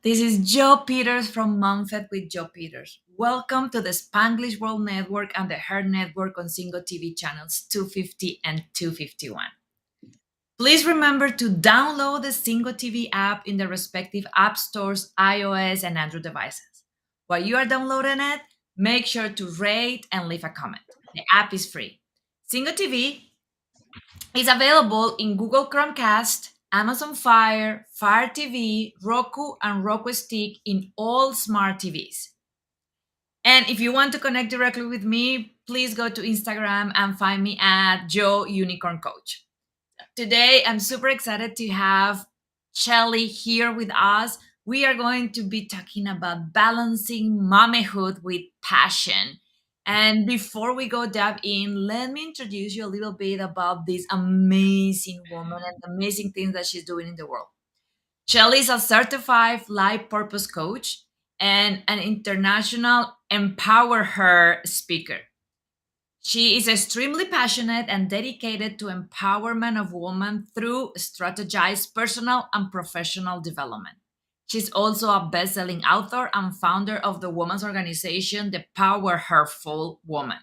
This is Joe Peters from MomFit with Joe Peters. Welcome to the Spanglish World Network and the H.E.R Network on Single TV channels 250 and 251. Please remember to download the Single TV app in the respective app stores, iOS and Android devices. While you are downloading it, make sure to rate and leave a comment. The app is free. Single TV is available in Google Chromecast, Amazon Fire, Fire TV, Roku, and Roku Stick in all smart TVs. And if you want to connect directly with me, please go to Instagram and find me at Joe Unicorn Coach. Today, I'm super excited to have Shelley here with us. We are going to be talking about balancing mommyhood with passion. And before we go dive in, let me introduce you a little bit about this amazing woman and the amazing things that she's doing in the world. Shelley is a certified life purpose coach and an international Empower Her speaker. She is extremely passionate and dedicated to empowerment of women through strategized personal and professional development. She's also a best-selling author and founder of the women's organization, The Power Her Full Woman.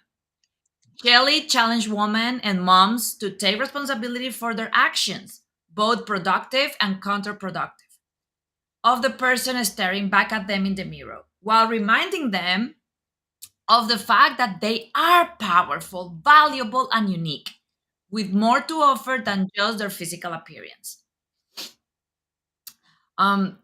Shelley challenged women and moms to take responsibility for their actions, both productive and counterproductive, of the person staring back at them in the mirror, while reminding them of the fact that they are powerful, valuable, and unique, with more to offer than just their physical appearance. Um,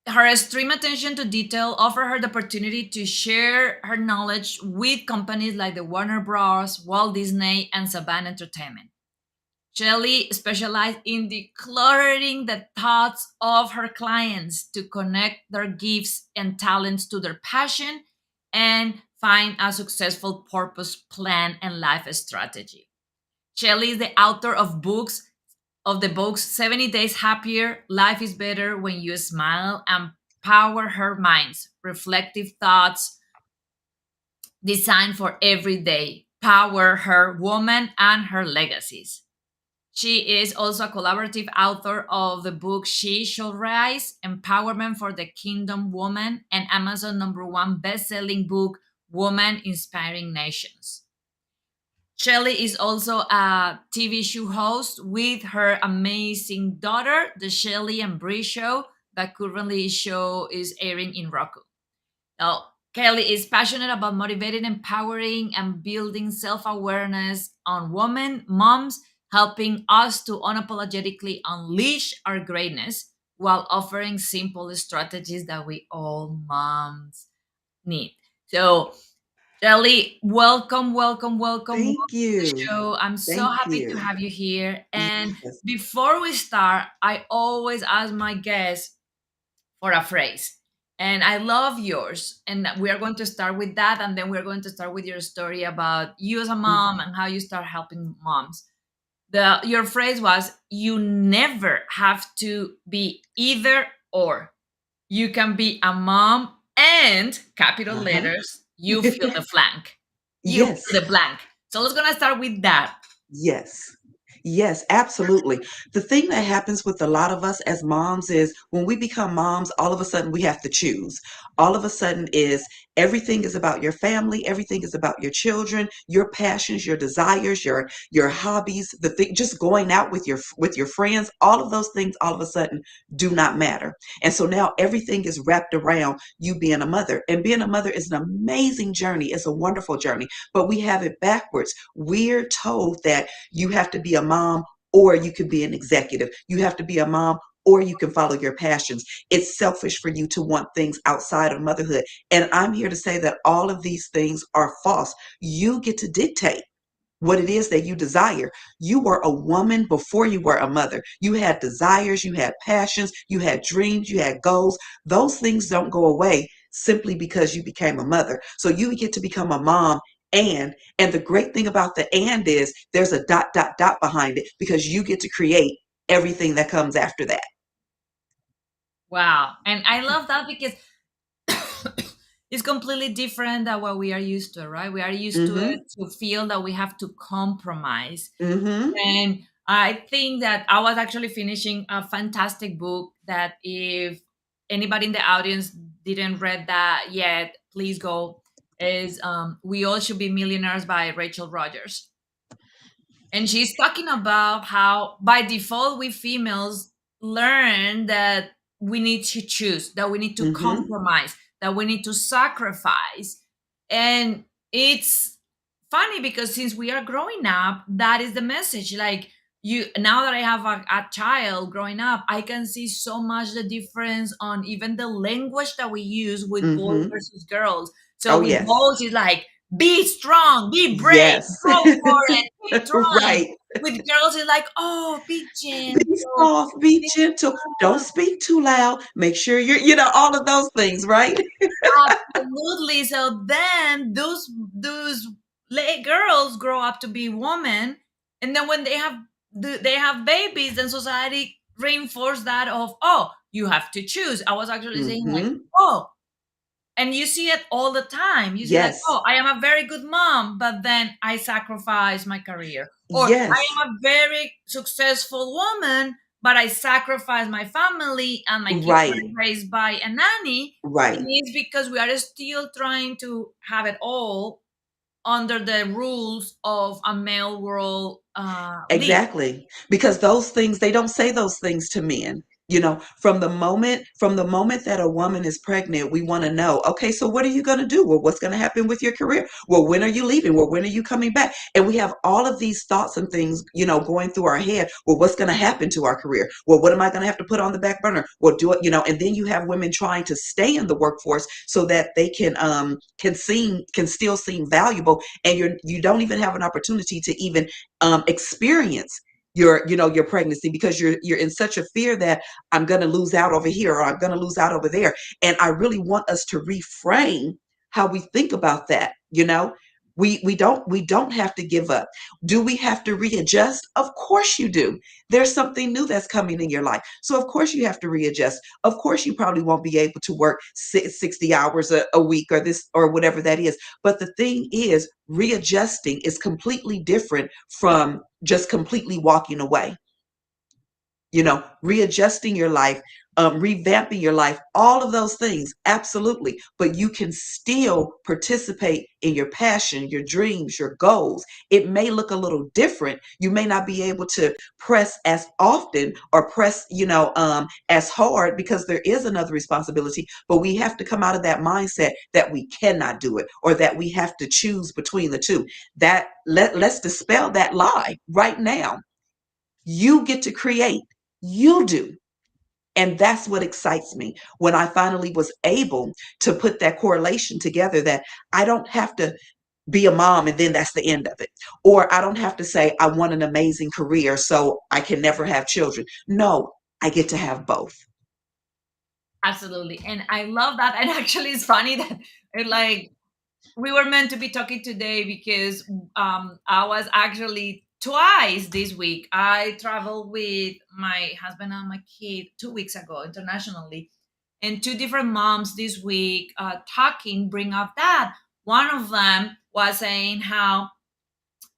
Her extreme attention to detail offer her the opportunity to share her knowledge with companies like the Warner Bros., Walt Disney, and Saban Entertainment. Shelley specialized in decluttering the thoughts of her clients to connect their gifts and talents to their passion and find a successful purpose plan and life strategy. Shelley is the author of the books 70 Days Happier, Life is Better When You Smile, and Power Her Minds, Reflective Thoughts Designed for Every Day, Power Her Woman and Her Legacies. She is also a collaborative author of the book She Shall Rise, Empowerment for the Kingdom Woman, and Amazon #1 best-selling book, Woman Inspiring Nations. Shelley is also a TV show host with her amazing daughter, the Shelley and Bree Show, that currently show is airing in Roku. Now, Kelly is passionate about motivating, empowering, and building self awareness on women, moms, helping us to unapologetically unleash our greatness while offering simple strategies that we all moms need. So, Kelly, welcome, welcome, welcome, welcome Thank to the you. show. I'm so Thank happy to you. have you here. And Yes. before we start, I always ask my guests for a phrase. And I love yours. And we are going to start with that. And then we're going to start with your story about you as a mom and how you start helping moms. Your phrase was, you never have to be either or. You can be a mom and capital Uh-huh. letters, you fill the blank. You Yes. fill the blank. So let's gonna start with that. Yes. Yes, absolutely. The thing that happens with a lot of us as moms is when we become moms, all of a sudden we have to choose. All of a sudden is everything is about your family, everything is about your children, your passions, your desires, your hobbies, the thing just going out with your friends, all of those things all of a sudden do not matter. And so now everything is wrapped around you being a mother. And being a mother is an amazing journey. It's a wonderful journey, but we have it backwards. We're told that you have to be a mom or you can be an executive. You have to be a mom or you can follow your passions. It's selfish for you to want things outside of motherhood. And I'm here to say that all of these things are false. You get to dictate what it is that you desire. You were a woman before you were a mother. You had desires, you had passions, you had dreams, you had goals. Those things don't go away simply because you became a mother. So you get to become a mom and the great thing about the and is there's a dot dot dot behind it because you get to create everything that comes after that. Wow. And I love that because it's completely different than what we are used to, right? We are used to it Mhm. to feel that we have to compromise. Mhm. And I think that I was actually finishing a fantastic book that if anybody in the audience didn't read that yet, please go. Is We All Should Be Millionaires by Rachel Rogers. And she's talking about how by default we females learn that we need to choose, that we need to Mm-hmm. compromise, that we need to sacrifice. And it's funny because since we are growing up, that is the message. Like, you, now that I have a child growing up, I can see so much the difference on even the language that we use with boys Mm-hmm. versus girls. So Oh, with yes. boys, it's like, be strong, be brave, Yes. go for it, keep trying. Right. With girls, it's like, oh, be Be gentle, soft, be be gentle. Don't soft. speak too loud. Make sure all of those things, right? Absolutely. So then those girls grow up to be women, and then when they have babies, then society reinforce that of, oh, you have to choose. I was actually saying like, Mm-hmm. oh, and you see it all the time. You see like, Yes. oh, I am a very good mom, but then I sacrifice my career. Or Yes. I am a very successful woman, but I sacrifice my family and my kids Right. were raised by a nanny. And Right. it's because we are still trying to have it all under the rules of a male world lead. Exactly. Because those things, they don't say those things to men. From the moment that a woman is pregnant, we want to know, okay, so what are you going to do? Well, what's going to happen with your career? Well, when are you leaving? Well, when are you coming back? And we have all of these thoughts and things, going through our head. Well, what's going to happen to our career? Well, what am I going to have to put on the back burner? Well, do it, and then you have women trying to stay in the workforce so that they can still seem valuable, and you don't even have an opportunity to even experience your pregnancy, because you're in such a fear that I'm going to lose out over here or I'm going to lose out over there. And I really want us to reframe how we think about that. We don't have to give up. Do we have to readjust? Of course you do. There's something new that's coming in your life, so of course you have to readjust. Of course you probably won't be able to work 60 hours a week, or this or whatever that is. But the thing is, readjusting is completely different from just completely walking away. Readjusting your life, revamping your life, all of those things, absolutely. But you can still participate in your passion, your dreams, your goals. It may look a little different. You may not be able to press as often or press, as hard, because there is another responsibility. But we have to come out of that mindset that we cannot do it, or that we have to choose between the two. Let's dispel that lie right now. You get to create. You do. And that's what excites me, when I finally was able to put that correlation together, that I don't have to be a mom and then that's the end of it. Or I don't have to say I want an amazing career so I can never have children. No, I get to have both. Absolutely. And I love that. And actually, it's funny that like we were meant to be talking today because I was actually twice this week. I traveled with my husband and my kid 2 weeks ago internationally, and two different moms this week talking bring up that one of them was saying how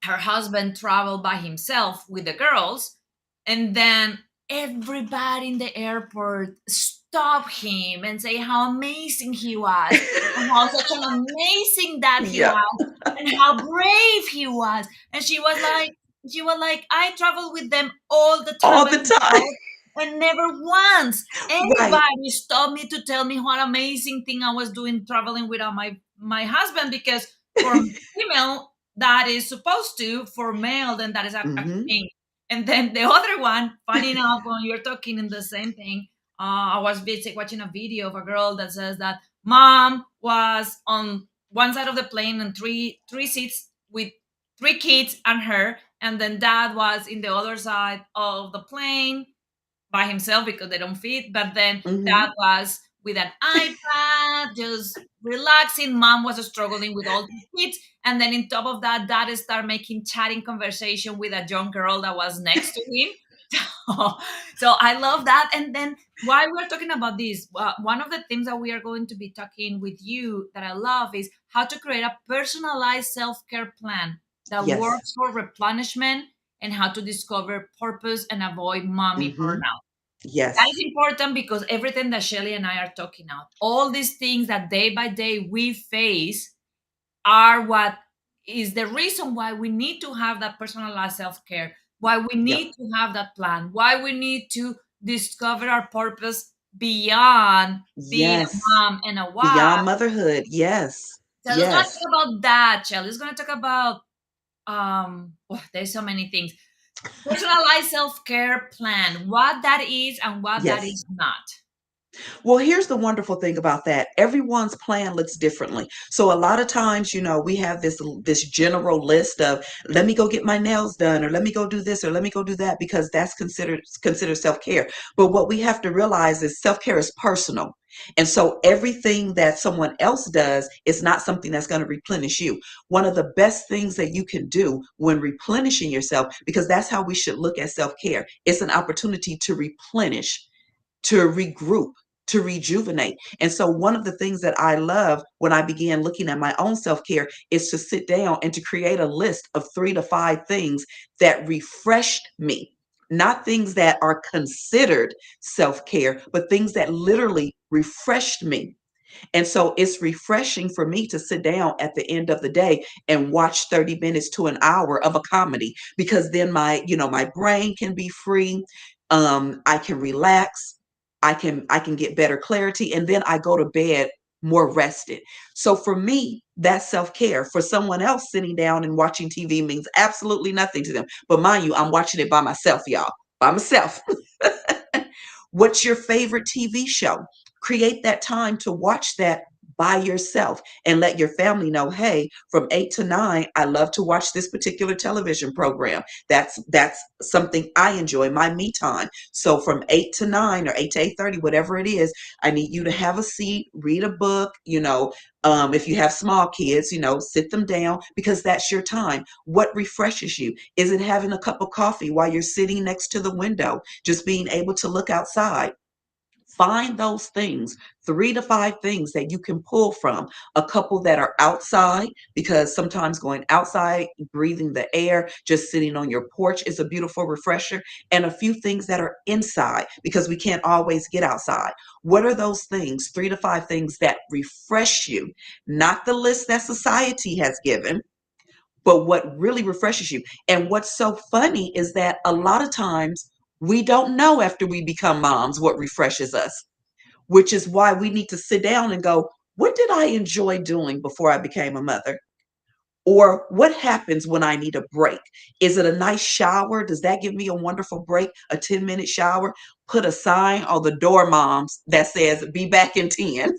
her husband traveled by himself with the girls, and then everybody in the airport stopped him and say how amazing he was, and how such an amazing dad he Yep. was, and how brave he was. And she was like, I traveled with them all the time All by the time. myself, and never once Right. anybody stopped me to tell me what amazing thing I was doing traveling without my husband. Because for female, that is supposed to, for male, then that is a Hmm. thing. And then the other one, funny enough, when you're talking in the same thing, I was watching a video of a girl that says that mom was on one side of the plane and three seats with three kids and her, and then dad was in the other side of the plane by himself because they don't fit. But then dad Hmm. was with an iPad, just relaxing. Mom was struggling with all the kids. And then, in top of that, dad started making chatting conversation with a young girl that was next to him. So I love that. And then, while we're talking about this, one of the things that we are going to be talking with you that I love is how to create a personalized self care plan that Yes. works for replenishment, and how to discover purpose and avoid mommy Hmm. burnout. That is Yes. important because everything that Shelley and I are talking about, all these things that day by day we face, are what is the reason why we need to have that personalized self-care, why we Yep. need to have that plan, why we need to discover our purpose beyond being a Yes. mom and a wife. Beyond motherhood. Yes. So let's not Yes. talk about that, Shelley. Let's gonna talk about there's so many things. Personalized self-care plan, what that is and what that Yes. is not. Well, here's the wonderful thing about that. Everyone's plan looks differently. So a lot of times, we have this general list of let me go get my nails done or let me go do this or let me go do that because that's considered self-care. But what we have to realize is self-care is personal. And so everything that someone else does is not something that's going to replenish you. One of the best things that you can do when replenishing yourself, because that's how we should look at self-care, it's an opportunity to replenish, to regroup, to rejuvenate. And so, one of the things that I love when I began looking at my own self care is to sit down and to create a list of 3 to 5 things that refreshed me. Not things that are considered self care, but things that literally refreshed me. And so it's refreshing for me to sit down at the end of the day and watch 30 minutes to an hour of a comedy because then my brain can be free. I can relax. I can get better clarity and then I go to bed more rested. So for me, that's self-care. For someone else, sitting down and watching TV means absolutely nothing to them. But mind you, I'm watching it by myself, y'all. By myself. What's your favorite TV show? Create that time to watch that by yourself and let your family know, hey, from 8 to 9, I love to watch this particular television program. That's something I enjoy, my me time. So from 8 to 9 or 8 to 8:30, whatever it is, I need you to have a seat, read a book, if you have small kids, sit them down because that's your time. What refreshes you? Is it having a cup of coffee while you're sitting next to the window, just being able to look outside? Find those things, 3 to 5 things that you can pull from. A couple that are outside, because sometimes going outside, breathing the air, just sitting on your porch is a beautiful refresher. And a few things that are inside, because we can't always get outside. What are those things, 3 to 5 things that refresh you? Not the list that society has given, but what really refreshes you. And what's so funny is that a lot of times we don't know after we become moms what refreshes us, which is why we need to sit down and go, what did I enjoy doing before I became a mother? Or what happens when I need a break? Is it a nice shower? Does that give me a wonderful break? A 10-minute shower? Put a sign on the door, moms, that says, be back in 10,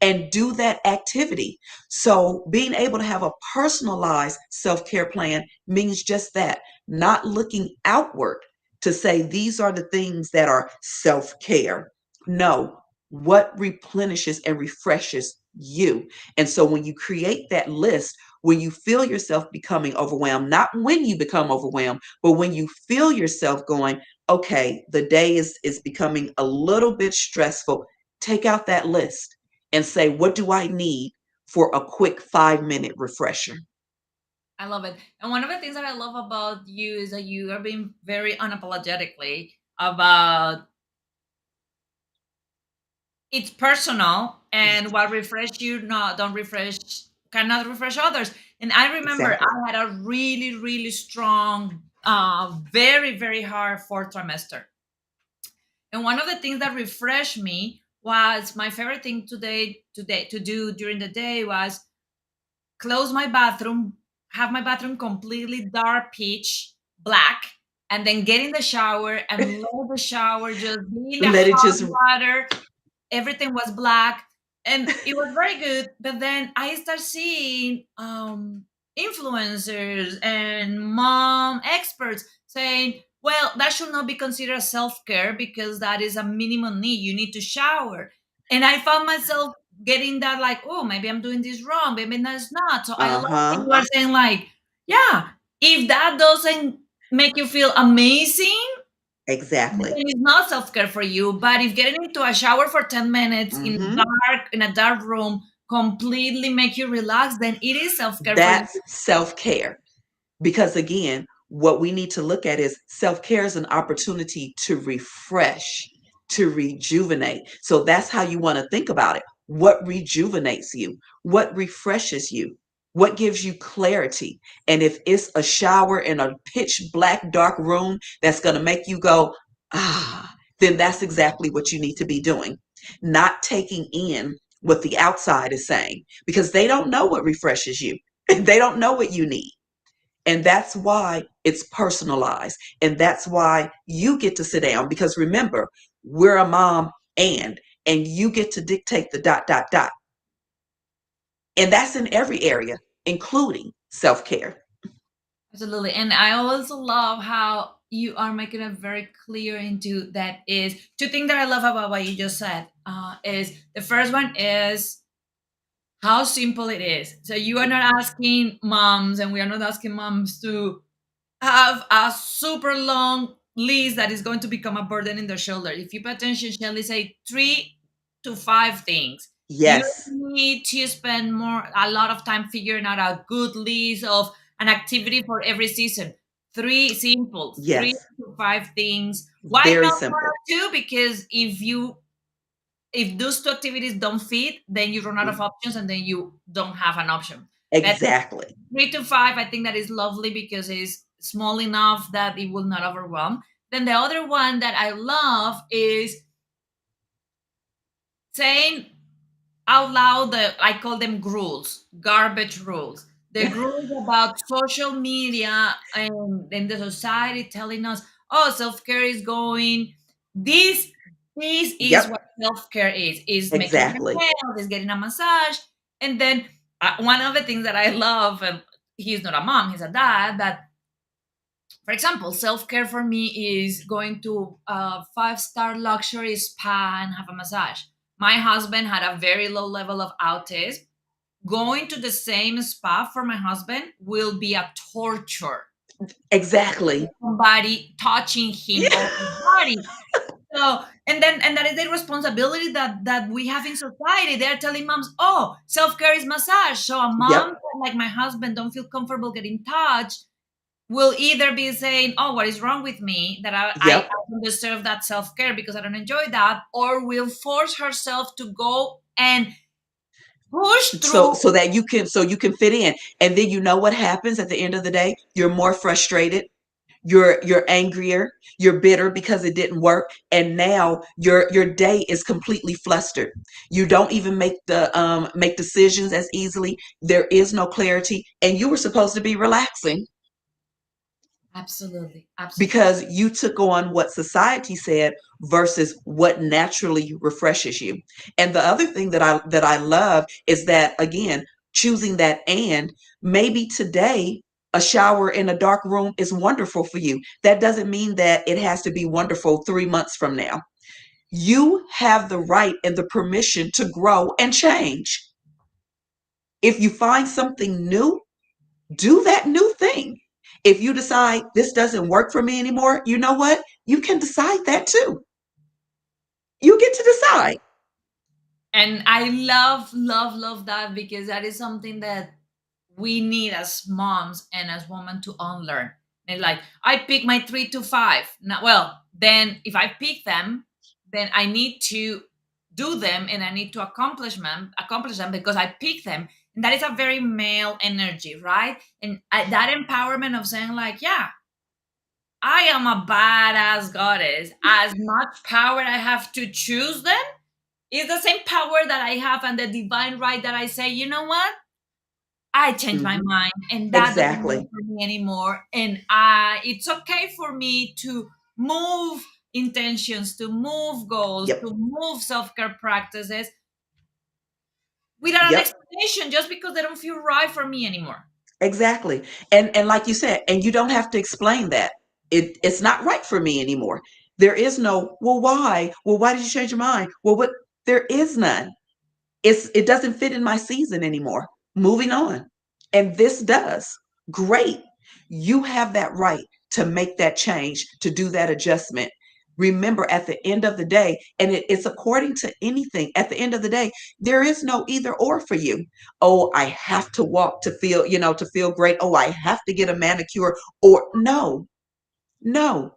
and do that activity. So, being able to have a personalized self care plan means just that, not looking outward to say these are the things that are self care. No, what replenishes and refreshes you. And so, when you create that list, when you feel yourself becoming overwhelmed, not when you become overwhelmed, but when you feel yourself going, okay, the day is becoming a little bit stressful, take out that list and say, what do I need for a quick 5-minute refresher? I love it. And one of the things that I love about you is that you are being very unapologetically about it's personal and what refresh you not don't refresh cannot refresh others. And I remember Exactly. I had a really, really strong, very, very hard fourth trimester. And one of the things that refreshed me was my favorite thing today to do during the day was close my bathroom, have my bathroom completely dark peach black, and then get in the shower and let the shower just be in the Let it hot just, water. Everything was black and it was very good. But then I start seeing influencers and mom experts saying, well, that should not be considered self-care because that is a minimum need. You need to shower. And I found myself getting that like, oh, maybe I'm doing this wrong, maybe that's not. So I love that uh-huh, you are saying like, yeah, if that doesn't make you feel amazing, then exactly. it's not self-care for you. But if getting into a shower for 10 minutes Hmm. in a dark room completely make you relax, then it is self-care for you. That's self care. Because again, What we need to look at is self-care is an opportunity to refresh, to rejuvenate. So that's how you want to think about it. What rejuvenates you? What refreshes you? What gives you clarity? And if it's a shower in a pitch black dark room that's going to make you go, ah, then that's exactly what you need to be doing. Not taking in what the outside is saying because they don't know what refreshes you. They don't know what you need. And that's why it's personalized. And that's why you get to sit down because remember, we're a mom and you get to dictate the dot, dot, dot. And that's in every area, including self care. Absolutely. And I also love how you are making it very clear into that is two things that I love about what you just said is the first one is how simple it is. So you are not asking moms and we are not asking moms to have a super long list that is going to become a burden in their shoulder. If you pay attention, Shelley say 3 to 5 things. You Yes, need to spend a lot of time figuring out a good list of an activity for every season. Three yes, to five things. Why very not one simple. or two? Because if those two activities don't fit, then you run out of options and then you don't have an option. But Exactly. 3 to 5, I think that is lovely because it's small enough that it will not overwhelm. Then the other one that I love is saying out loud the I call them rules, garbage rules. The rules about social media and the society telling us, oh, self-care is going. This this is Yep, what self-care is making your exactly. nails, is getting a massage. And then one of the things that I love, and he's not a mom, he's a dad, that for example, self care for me is going to a 5-star luxury spa and have a massage. My husband had a very low level of autism. Going to the same spa for my husband will be a torture. Exactly. Somebody touching him Yeah, or his body. So, and that is the responsibility that we have in society. They're telling moms, "Oh, self care is massage." So a mom yep, like my husband don't feel comfortable getting touched will either be saying, "Oh, what is wrong with me that I yep. don't deserve that self care because I don't enjoy that," or will force herself to go and push So through. so you can fit in. And then you know what happens at the end of the day? You're more frustrated, you're angrier, you're bitter because it didn't work, and now your day is completely flustered. You don't even make decisions as easily. There is no clarity, and you were supposed to be relaxing Absolutely, absolutely. because you took on what society said versus what naturally refreshes you. And the other thing that I love is that again, choosing that and maybe today a shower in a dark room is wonderful for you. That doesn't mean that it has to be wonderful 3 months from now. You have the right and the permission to grow and change. If you find something new, do that new thing. If you decide this doesn't work for me anymore, you know what? You can decide that too. You get to decide. And I love, love, love that because that is something that we need as moms and as women to unlearn. And like, I pick my 3 to 5. Now, well, then if I pick them, then I need to do them and I need to accomplish them because I pick them. And that is a very male energy, right? And that empowerment of saying like, yeah, I am a badass goddess. As much power I have to choose them is the same power that I have and the divine right that I say, you know what? I changed my Hmm. mind and that doesn't work Exactly. for me anymore. And it's okay for me to move intentions, to move goals, Yep. to move self care practices without an Yep. explanation just because they don't feel right for me anymore. Exactly. And like you said, and you don't have to explain that. It's not right for me anymore. There is no, well, why? Well, why did you change your mind? Well, what? There is none. It doesn't fit in my season anymore. Moving on. And this does. Great. You have that right to make that change, to do that adjustment. Remember, at the end of the day, and it's according to anything, at the end of the day, there is no either or for you. Oh, I have to walk to feel, to feel great. Oh, I have to get a manicure. Or no, no.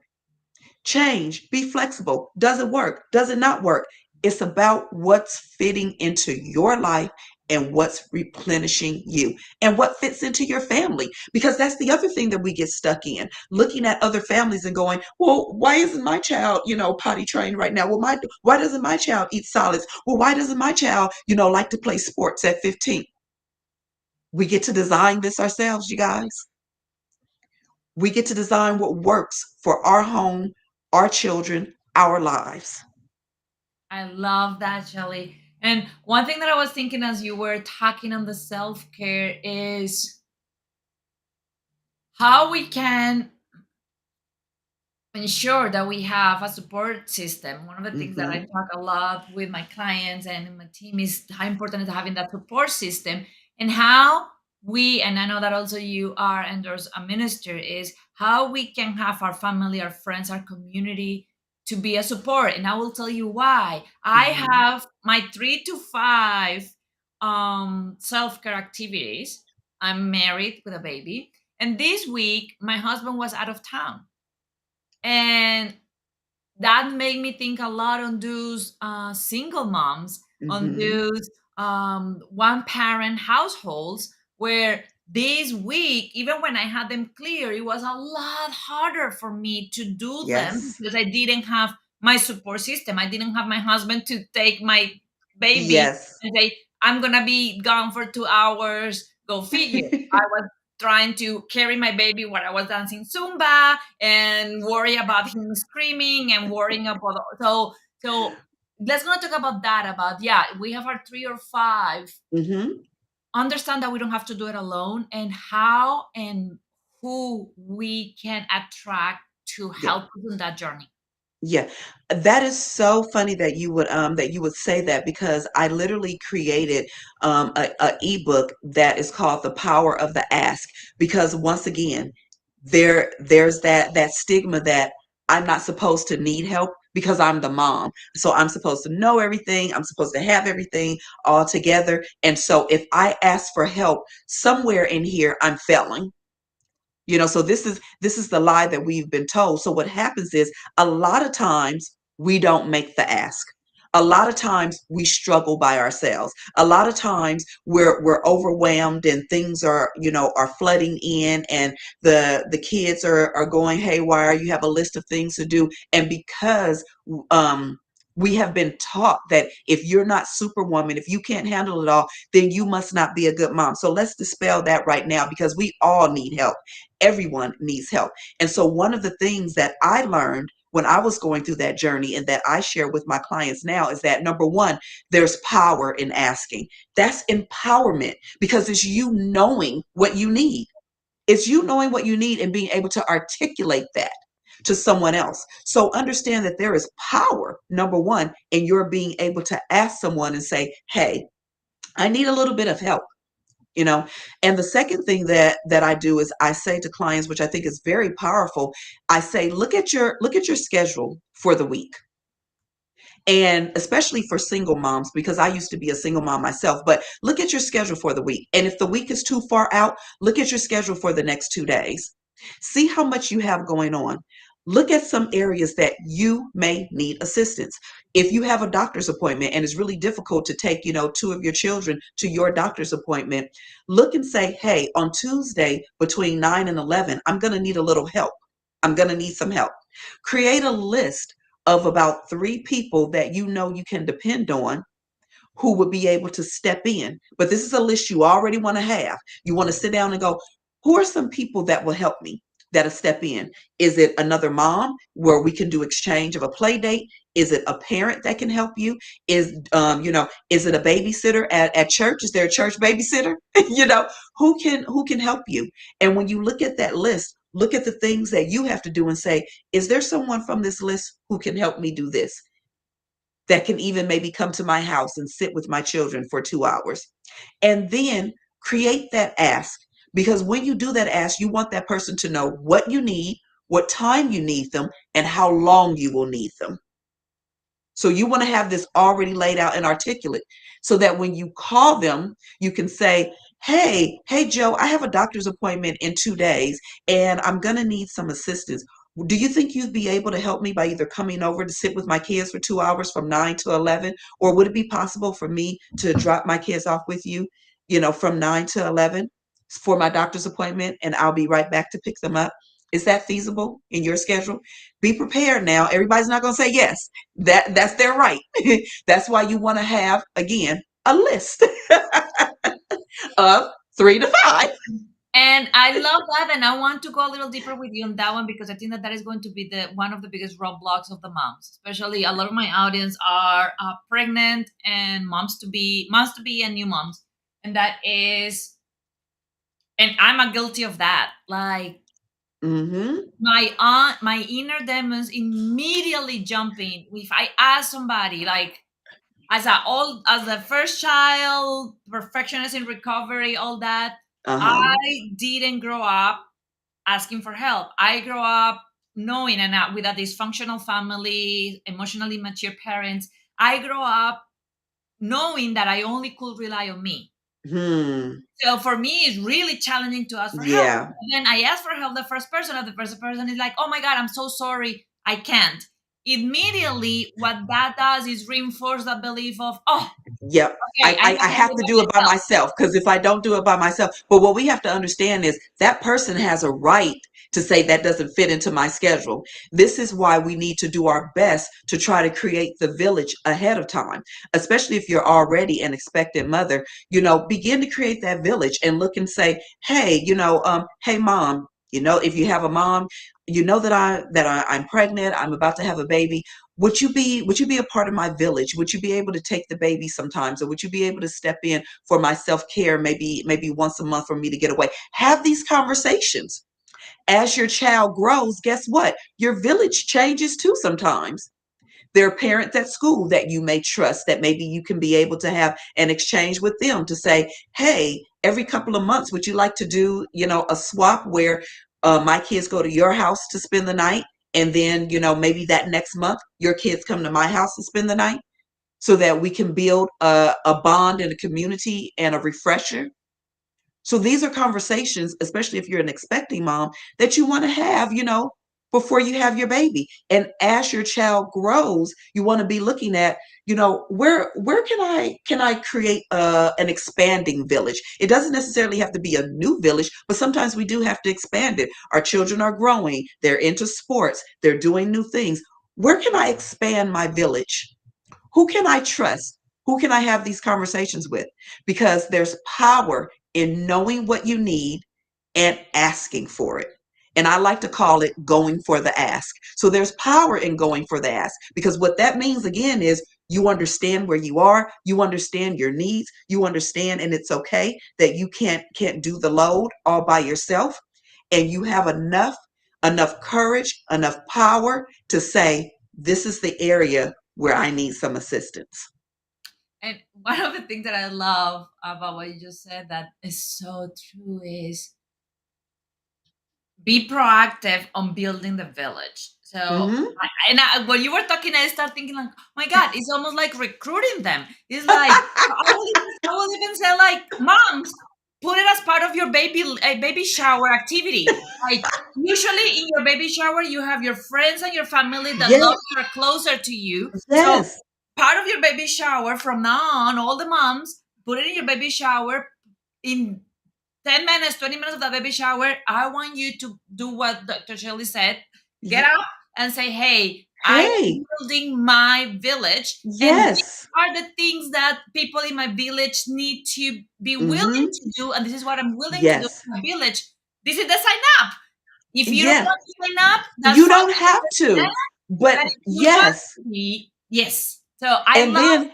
Change, be flexible. Does it work? Does it not work? It's about what's fitting into your life and what's replenishing you and what fits into your family. Because that's the other thing that we get stuck in, looking at other families and going, well, why isn't my child, potty trained right now? Well, why doesn't my child eat solids? Well, why doesn't my child, like to play sports at 15? We get to design this ourselves, you guys. We get to design what works for our home, our children, our lives. I love that, Shelley. And one thing that I was thinking as you were talking on the self care is how we can ensure that we have a support system. One of the things that I Hmm. talk a lot with my clients and in my team is how important is having that support system, and how we, and I know that also you are, and there's a minister, is how we can have our family, our friends, our community to be a support. And I will tell you why. I Hmm. have my 3 to 5 self-care activities. I'm married with a baby. And this week, my husband was out of town. And that made me think a lot on those single moms, on Hmm. those one parent households where this week, even when I had them clear, it was a lot harder for me to do them Yes. because I didn't have my support system. I didn't have my husband to take my baby Yes. and say, I'm going to be gone for 2 hours. Go figure. I was trying to carry my baby while I was dancing Zumba and worry about him screaming and worrying about so let's not talk about that, about yeah, we have our 3 or 5, Hmm. understand that we don't have to do it alone, and how and who we can attract to Yeah. help us in that journey. Yeah, that is so funny that you would say that, because I literally created a ebook that is called The Power of the Ask, because once again, there's that stigma that I'm not supposed to need help because I'm the mom. So I'm supposed to know everything, I'm supposed to have everything all together. And so if I ask for help somewhere in here, I'm failing. So this is the lie that we've been told. So what happens is, a lot of times we don't make the ask. A lot of times we struggle by ourselves. A lot of times we're overwhelmed and things are flooding in, and the kids are going haywire. You have a list of things to do, and because um we have been taught that if you're not superwoman, if you can't handle it all, then you must not be a good mom. So let's dispel that right now, because we all need help. Everyone needs help. And so one of the things that I learned when I was going through that journey, and that I share with my clients now, is that number one, there's power in asking. That's empowerment, because it's you knowing what you need. It's you knowing what you need and being able to articulate that to someone else. So understand that there is power, number one, in your being able to ask someone and say, hey, I need a little bit of help. you know and the second thing that I do is I say to clients, which I think is very powerful, I say, look at your schedule for the week. And especially for single moms, because I used to be a single mom myself, but look at your schedule for the week. And if the week is too far out, look at your schedule for the next 2 days. See how much you have going on. Look at some areas that you may need assistance. If you have a doctor's appointment and it's really difficult to take, two of your children to your doctor's appointment, look and say, hey, on Tuesday between 9 and 11, I'm going to need a little help. I'm going to need some help. Create a list of about 3 people that you can depend on, who would be able to step in. But this is a list you already want to have. You want to sit down and go, who are some people that will help me, that'll step in? Is it another mom where we can do exchange of a play date? Is it a parent that can help you? Is it a babysitter at church? Is there a church babysitter? Who can help you? And when you look at that list, look at the things that you have to do and say, is there someone from this list who can help me do this? That can even maybe come to my house and sit with my children for 2 hours. And then create that ask. Because when you do that ask, you want that person to know what you need, what time you need them, and how long you will need them. So you want to have this already laid out and articulate so that when you call them, you can say, hey, Joe, I have a doctor's appointment in 2 days and I'm going to need some assistance. Do you think you'd be able to help me by either coming over to sit with my kids for 2 hours from 9 to 11? Or would it be possible for me to drop my kids off with you, from 9 to 11 for my doctor's appointment and I'll be right back to pick them up? Is that feasible in your schedule? Be prepared now. Everybody's not going to say yes. That's their right. That's why you want to have, again, a list of 3 to 5. And I love that, and I want to go a little deeper with you on that one because I think that that is going to be the one of the biggest roadblocks of the moms. Especially, a lot of my audience are pregnant and moms to be, and new moms, and that is, and I'm a guilty of that. Like Mm-hmm. my inner demons immediately jumping if I ask somebody like as a first child, perfectionist in recovery, all that. Uh-huh. I didn't grow up asking for help. I grew up knowing, and with a dysfunctional family, emotionally mature parents. I grew up knowing that I only could rely on me. Hmm. So for me, it's really challenging to ask for help. Yeah. Then I ask for help the first person, and the first person is like, "Oh my god, I'm so sorry, I can't." Immediately, what that does is reinforce the belief of, "Oh, Yep. okay, I I can have handle to it do by it by myself." myself because if I don't do it by myself, but what we have to understand is that person has a right to say that doesn't fit into my schedule. This is why we need to do our best to try to create the village ahead of time, especially if you're already an expectant mother. Begin to create that village and look and say, hey, hey, mom. If you have a mom, I'm pregnant. I'm about to have a baby. Would you be a part of my village? Would you be able to take the baby sometimes, or would you be able to step in for my self-care maybe once a month for me to get away? Have these conversations. As your child grows, guess what? Your village changes too sometimes. There are parents at school that you may trust that maybe you can be able to have an exchange with them to say, hey, every couple of months, would you like to do, a swap where my kids go to your house to spend the night? And then, maybe that next month, your kids come to my house to spend the night so that we can build a bond and a community and a refresher. So these are conversations, especially if you're an expecting mom, that you want to have, before you have your baby. And as your child grows, you want to be looking at, where can I create an expanding village? It doesn't necessarily have to be a new village, but sometimes we do have to expand it. Our children are growing, they're into sports, they're doing new things. Where can I expand my village? Who can I trust? Who can I have these conversations with? Because there's power in knowing what you need and asking for it. And I like to call it going for the ask. So there's power in going for the ask because what that means again is you understand where you are, you understand your needs, you understand and it's okay that you can't do the load all by yourself and you have enough courage, enough power to say this is the area where I need some assistance. And one of the things that I love about what you just said that is so true is be proactive on building the village. So, Mhm. when you were talking, I started thinking like, oh my God, it's almost like recruiting them. It's like I will even say like, moms, put it as part of your baby shower activity. Like usually in your baby shower, you have your friends and your family that love Yes, you are closer to you. So yes, part of your baby shower from now on, all the moms put it in your baby shower in 10 minutes, 20 minutes of the baby shower. I want you to do what Dr. Shelley said. Get Ye- up and say, hey, I am hey, building my village. And these yes. are the things that people in my village need to be willing Mhm. to do. And this is what I'm willing to do Yes, in my village. This is the sign up. If you don't yeah. want to sign up, that's You fine. don't have to, But but if you want yes. to be, yes. So I And love then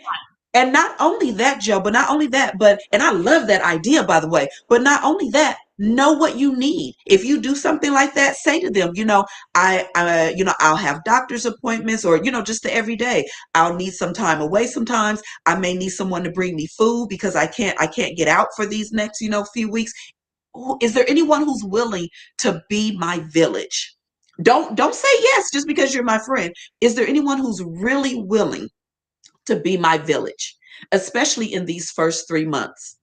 And not only that, Joe, but not only that, and I love that idea, by the way, but not only that, know what you need. If you do something like that, say to them, I'll have doctor's appointments or, just the everyday. I'll need some time away sometimes. I may need someone to bring me food because I can't get out for these next, few weeks. Is there anyone who's willing to be my village? Don't say yes just because you're my friend. Is there anyone who's really willing to be my village, especially in these first 3 months?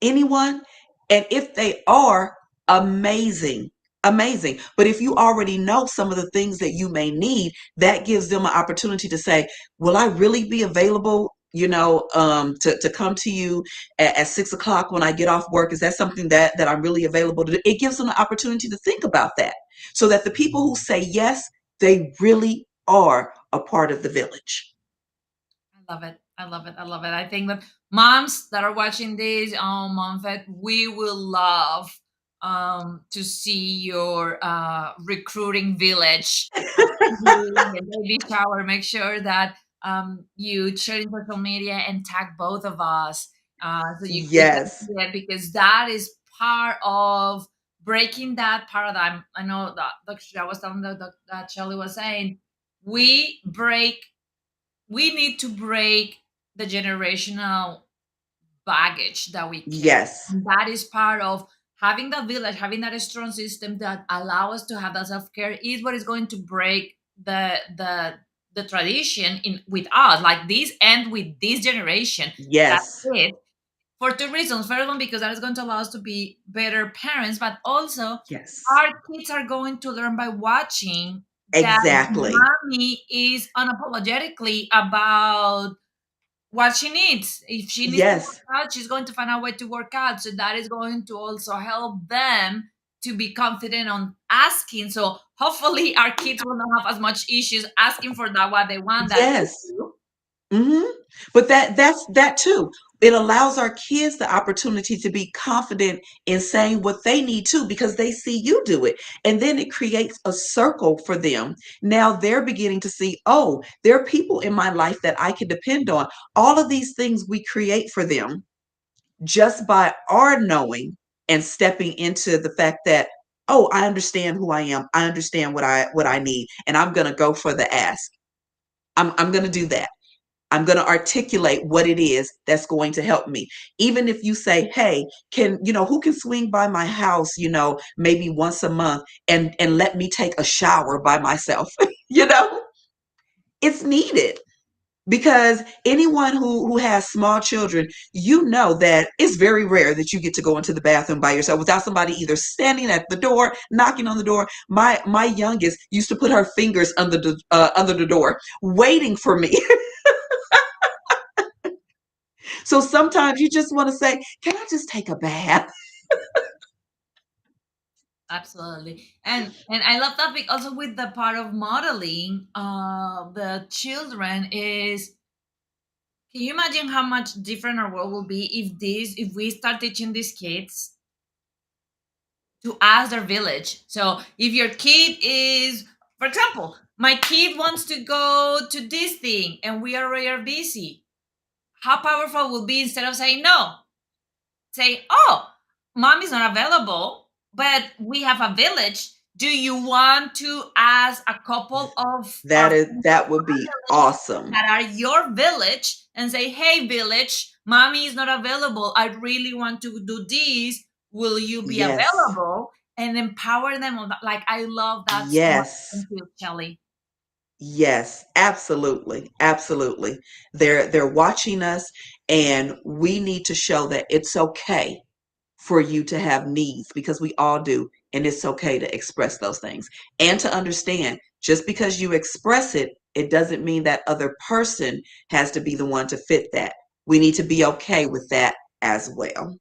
Anyone? And if they are, amazing, amazing. But if you already know some of the things that you may need, that gives them an opportunity to say, will I really be available? To come to you at 6 o'clock when I get off work. Is that something that I'm really available to do? It gives them an opportunity to think about that, so that the people who say yes, they really are a part of the village. I love it. I love it. I love it. I think that moms that are watching this on MomFit, we will love to see your recruiting village doing a baby shower. Make sure that you share in social media and tag both of us so you kids can Yes, see it, because that is part of breaking that paradigm. I know that I was telling that Shelley was saying we break we need to break the generational baggage that we carry. yes, And that is part of having that village, having that strong system that allow us to have that self-care is what is going to break the tradition in with us. Like this end with this generation. That's yes, it. For two reasons. First one, because that is going to allow us to be better parents, but also yes. our kids are going to learn by watching that Exactly. mommy is unapologetically about what she needs. If she needs to Yes. work out, she's going to find a way to work out. So that is going to also help them to be confident on asking. So hopefully our kids will not have as much issues asking for that what they want that we Yes. do. Hmm. But that's that too. It allows our kids the opportunity to be confident in saying what they need to, because they see you do it. And then it creates a circle for them. Now they're beginning to see, oh, there are people in my life that I can depend on. All of these things we create for them just by our knowing and stepping into the fact that, oh, I understand who I am. I understand what I need, and I'm going to go for the ask. I'm going to do that. I'm going to articulate what it is that's going to help me. Even if you say, hey, who can swing by my house, maybe once a month, and let me take a shower by myself. you know, it's needed, because anyone who has small children, that it's very rare that you get to go into the bathroom by yourself without somebody either standing at the door, knocking on the door. My youngest used to put her fingers under the door waiting for me. So sometimes you just want to say, can I just take a bath? Absolutely. And I love that also with the part of modeling, the children is, can you imagine how much different our world will be if we start teaching these kids to ask their village. So if your kid is, for example, my kid wants to go to this thing and we already are busy, how powerful will be instead of saying no, say, oh, mom is not available, but we have a village. Do you want to ask a couple of our friends That would be village awesome. that are your village and say, hey, village, mommy is not available. I really want to do this. Will you be Yes. available? And empower them on that. Like, I love that so much. Yes. Thank you, Shelley. Yes, absolutely. Absolutely. They're watching us, and we need to show that it's okay for you to have needs, because we all do, and it's okay to express those things, and to understand, just because you express it, it doesn't mean that other person has to be the one to fit that. We need to be okay with that as well.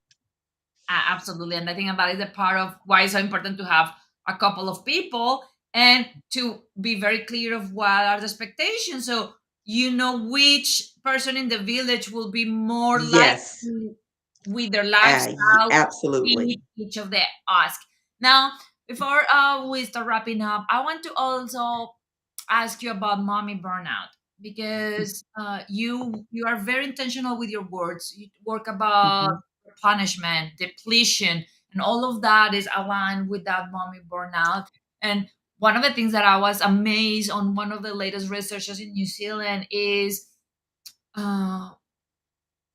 Absolutely. And I think that is a part of why it's so important to have a couple of people and to be very clear of what are the expectations. So you know which person in the village will be more Yes, likely with their lifestyle to absolutely. fit each of the ask. Now, before we start wrapping up, I want to also ask you about mommy burnout, because you are very intentional with your words. You work about Mhm. punishment, depletion, and all of that is aligned with that mommy burnout. And one of the things that I was amazed on one of the latest researches in New Zealand is uh,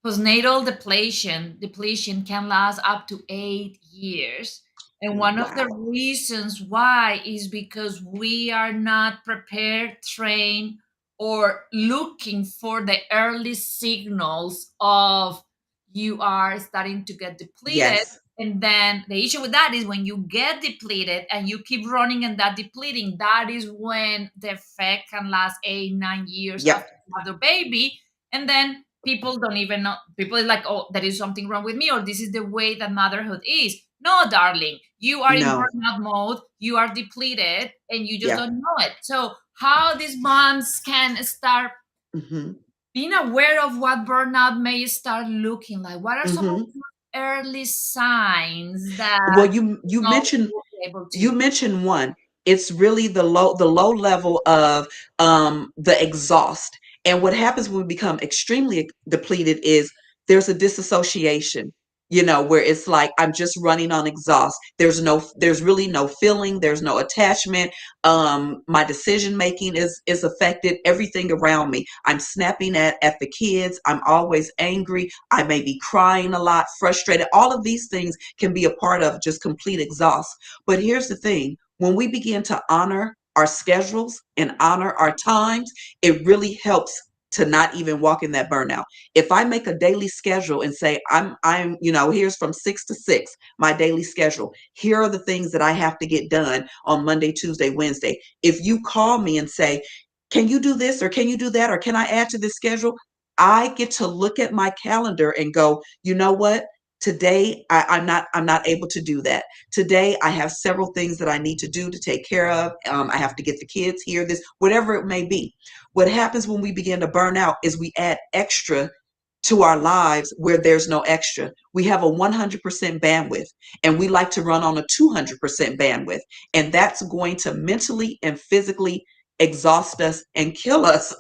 postnatal depletion can last up to 8 years. And one of the Wow. reasons why is because we are not prepared, trained, or looking for the early signals of you are starting to get depleted. Yes. And then the issue with that is when you get depleted and you keep running and that depleting, that is when the effect can last 8, 9 years after Yep. you have the baby. And then people don't even know, people is like, oh, there is something wrong with me, or this is the way that motherhood is. No, darling, you are in No. burnout mode, you are depleted, and you just Yeah. don't know it. So, how these moms can start Hmm. being aware of what burnout may start looking like? What are some of Hmm. the early signs that Well, you you know mentioned will be able you to? mentioned one. It's really the low level of the exhaust. And what happens when we become extremely depleted is there's a disassociation, where it's like I'm just running on exhaust. There's really no feeling, there's no attachment. My decision making is affected, everything around me. I'm snapping at the kids, I'm always angry, I may be crying a lot, frustrated. All of these things can be a part of just complete exhaust. But here's the thing, when we begin to honor our schedules and honor our times, it really helps to not even walk in that burnout. If I make a daily schedule and say, here's from 6 to 6, my daily schedule. Here are the things that I have to get done on Monday, Tuesday, Wednesday. If you call me and say, can you do this or can you do that or can I add to this schedule? I get to look at my calendar and go, you know what? Today I'm not able to do that. Today I have several things that I need to do to take care of. I have to get the kids here, this, whatever it may be. What happens when we begin to burn out is we add extra to our lives where there's no extra. We have a 100% bandwidth and we like to run on a 200% bandwidth. And that's going to mentally and physically exhaust us and kill us,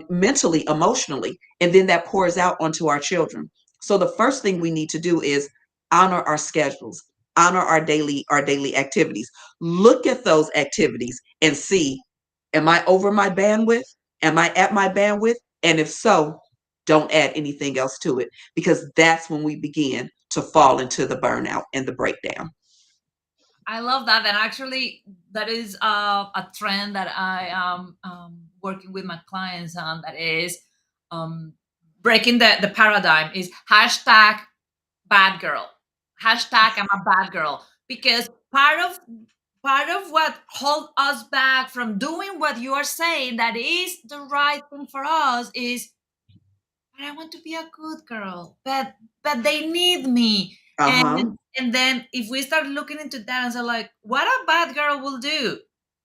mentally, emotionally. And then that pours out onto our children. So the first thing we need to do is honor our schedules, honor our daily activities. Look at those activities and see, am I over my bandwidth? Am I at my bandwidth? And if so, don't add anything else to it because that's when we begin to fall into the burnout and the breakdown. I love that. And actually, that is a trend that I am working with my clients on. That is um, breaking the paradigm is hashtag bad girl. Hashtag I'm a bad girl. Because part of what hold us back from doing what you are saying that is the right thing for us is, but I want to be a good girl. But they need me. Uh-huh. And then if we start looking into that and say like, what a bad girl will do?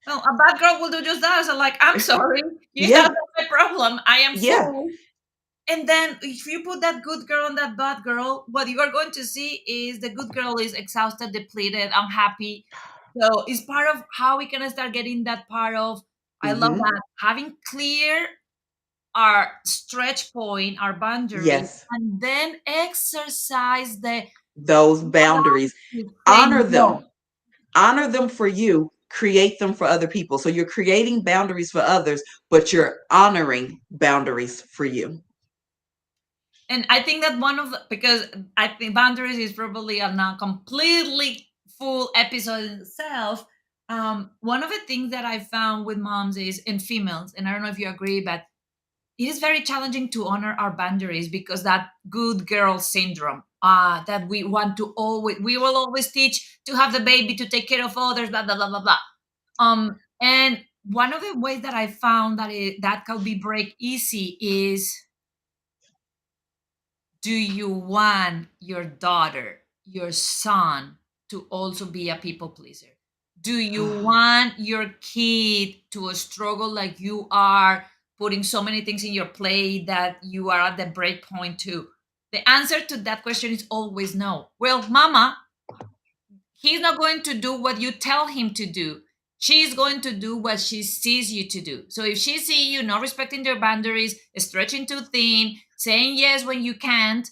Well, a bad girl will do just that. So like, I'm sorry, you have Yeah. my problem. I am Yeah. full. And then if you put that good girl and that bad girl, what you are going to see is the good girl is exhausted, depleted, unhappy. So it's part of how we can start getting that part of, I love Mm-hmm. that, having clear our stretch point, our boundaries, Yes. and then exercise the Those boundaries. Honor saying no. them. Honor them for you. Create them for other people. So you're creating boundaries for others, but you're honoring boundaries for you. And I think that one of the, because I think boundaries is probably a not completely full episode in itself. One of the things that I found with moms is in females, and I don't know if you agree, but it is very challenging to honor our boundaries because that good girl syndrome, that we want to always, we will always teach to have the baby, to take care of others, blah blah blah blah blah. And one of the ways that I found that that can be break easy is, do you want your daughter, your son, to also be a people pleaser? Do you want your kid to struggle like you are, putting so many things in your plate that you are at the break point too? The answer to that question is always no. Well, mama, he's not going to do what you tell him to do. She's going to do what she sees you to do. So if she sees you not respecting your boundaries, stretching too thin, saying yes when you can't,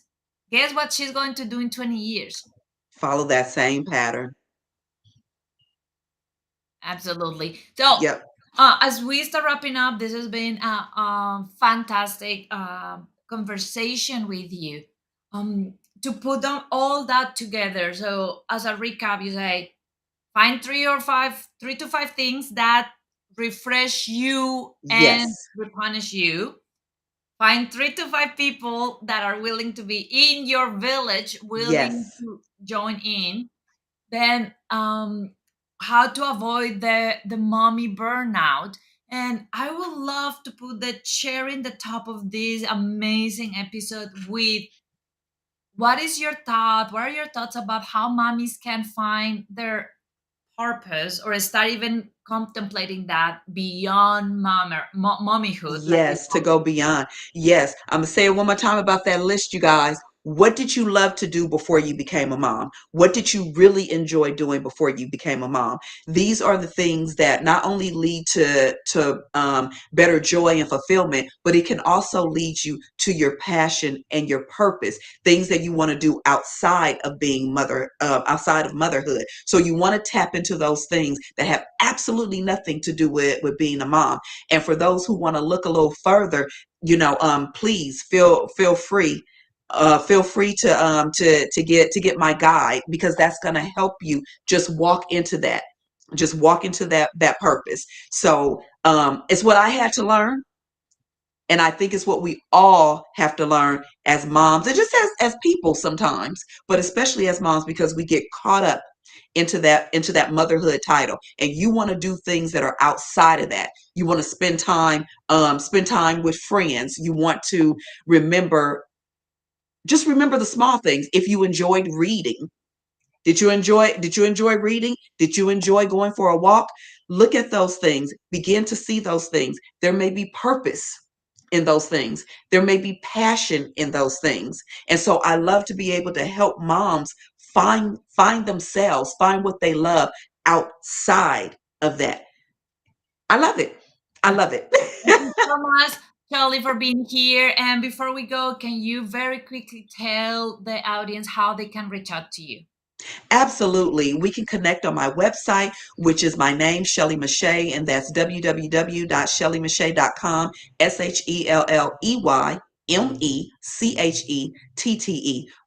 guess what she's going to do in 20 years? Follow that same pattern. Absolutely. So, Yep. as we start wrapping up, this has been a fantastic conversation with you. to put them all that together. So as a recap, you say find three to five things that refresh you and Yes. replenish you. Find three to five people that are willing to be in your village, willing Yes. to join in. Then how to avoid the mommy burnout. And I would love to put the cherry in the top of this amazing episode with what is your thought? What are your thoughts about how mommies can find their purpose or start even contemplating that beyond mommyhood, like we Yes, to call go beyond. Yes, I'm gonna say it one more time about that list, you guys. What did you love to do before you became a mom? What did you really enjoy doing before you became a mom? These are the things that not only lead to better joy and fulfillment, but it can also lead you to your passion and your purpose. Things that you want to do outside of being outside of motherhood. So you want to tap into those things that have absolutely nothing to do with being a mom. And for those who want to look a little further, please feel free. Feel free to get my guide, because that's going to help you just walk into that, that purpose. So it's what I had to learn, and I think it's what we all have to learn as moms, and just as people sometimes, but especially as moms, because we get caught up into that motherhood title, and you want to do things that are outside of that. You want to spend time with friends. You want to remember just remember the small things. If you enjoyed reading, did you enjoy reading? Did you enjoy going for a walk? Look at those things. Begin to see those things. There may be purpose in those things. There may be passion in those things. And so I love to be able to help moms find themselves, find what they love outside of that. I love it. I it. love it. Thank you so much, Shelley, for being here. And before we go, can you very quickly tell the audience how they can reach out to you? Absolutely. We can connect on my website, which is my name, Shelley Meche'tte, and that's www.shelleymeche'tte.com, SHELLEYMECHETTE.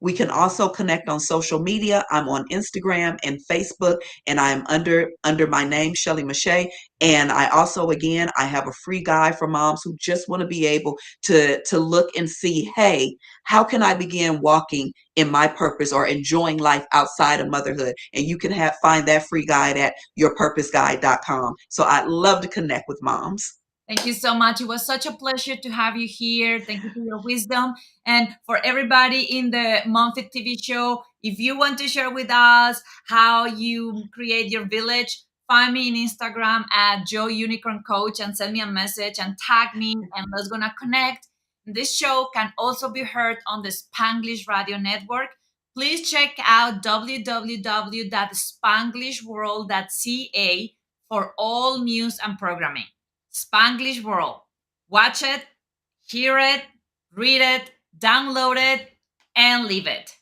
We can also connect on social media. I'm on Instagram and Facebook, and I'm under my name, Shelley Meche'tte. And I also, again, I have a free guide for moms who just want to be able to look and see, hey, how can I begin walking in my purpose or enjoying life outside of motherhood? And you can find that free guide at yourpurposeguide.com. So I'd love to connect with moms. Thank you so much. It was such a pleasure to have you here. Thank you for your wisdom. And for everybody in the MomFit TV show, if you want to share with us how you create your village, find me in Instagram at Joe Unicorn Coach and send me a message and tag me, and let's gonna connect. This show can also be heard on the Spanglish Radio Network. Please check out www.spanglishworld.ca for all news and programming. Spanglish World. Watch it, hear it, read it, download it, and leave it.